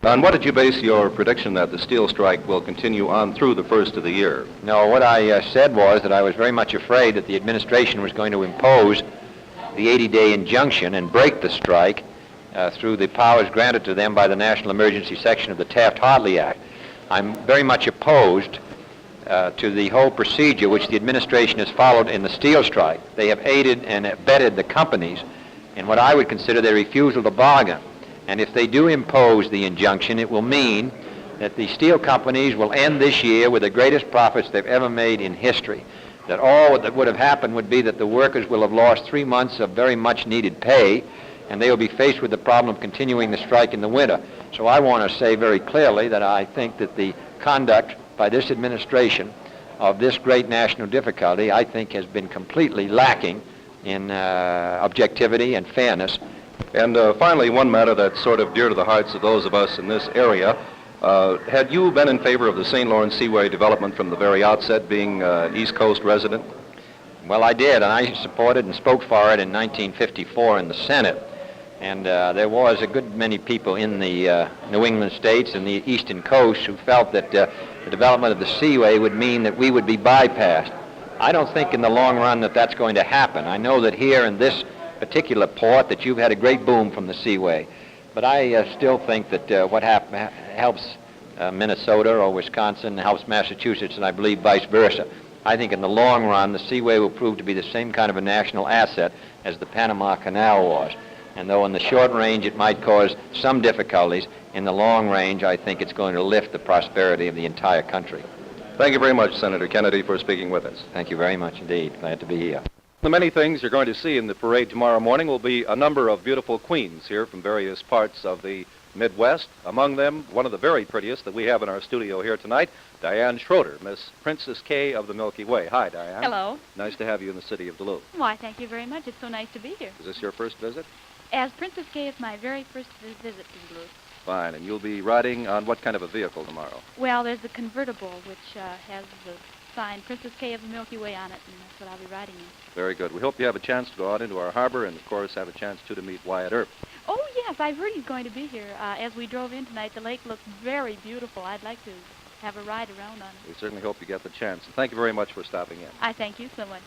On what did you base your prediction that the steel strike will continue on through the first of the year? No, what I said was that I was very much afraid that the administration was going to impose the 80-day injunction and break the strike through the powers granted to them by the National Emergency Section of the Taft-Hartley Act. I'm very much opposed to the whole procedure which the administration has followed in the steel strike. They have aided and abetted the companies in what I would consider their refusal to bargain. And if they do impose the injunction, it will mean that the steel companies will end this year with the greatest profits they've ever made in history. That all that would have happened would be that the workers will have lost 3 months of very much needed pay, and they will be faced with the problem of continuing the strike in the winter. So I want to say very clearly that I think that the conduct by this administration of this great national difficulty, I think, has been completely lacking in objectivity and fairness. And finally, one matter that's sort of dear to the hearts of those of us in this area. Had you been in favor of the St. Lawrence Seaway development from the very outset, being an East Coast resident? Well, I did, and I supported and spoke for it in 1954 in the Senate. And there was a good many people in the New England states and the eastern coast who felt that the development of the Seaway would mean that we would be bypassed. I don't think in the long run that that's going to happen. I know that here in this particular port that you've had a great boom from the Seaway. But I still think that what helps Minnesota or Wisconsin helps Massachusetts, and I believe vice versa. I think in the long run the Seaway will prove to be the same kind of a national asset as the Panama Canal was. And though in the short range it might cause some difficulties, in the long range I think it's going to lift the prosperity of the entire country. Thank you very much, Senator Kennedy, for speaking with us. Thank you very much indeed. Glad to be here. The many things you're going to see in the parade tomorrow morning will be a number of beautiful queens here from various parts of the Midwest. Among them, one of the very prettiest that we have in our studio here tonight, Diane Schroeder, Miss Princess K of the Milky Way. Hi, Diane. Hello. Nice to have you in the city of Duluth. Why, thank you very much. It's so nice to be here. Is this your first visit? As Princess K, it's my very first visit to Duluth. Fine. And you'll be riding on what kind of a vehicle tomorrow? Well, there's the convertible, which has the sign Princess K of the Milky Way on it, and that's what I'll be riding in. Very good. We hope you have a chance to go out into our harbor and, of course, have a chance, too, to meet Wyatt Earp. Oh, yes, I've heard he's going to be here. As we drove in tonight, the lake looked very beautiful. I'd like to have a ride around on it. We certainly hope you get the chance. And thank you very much for stopping in. I thank you so much.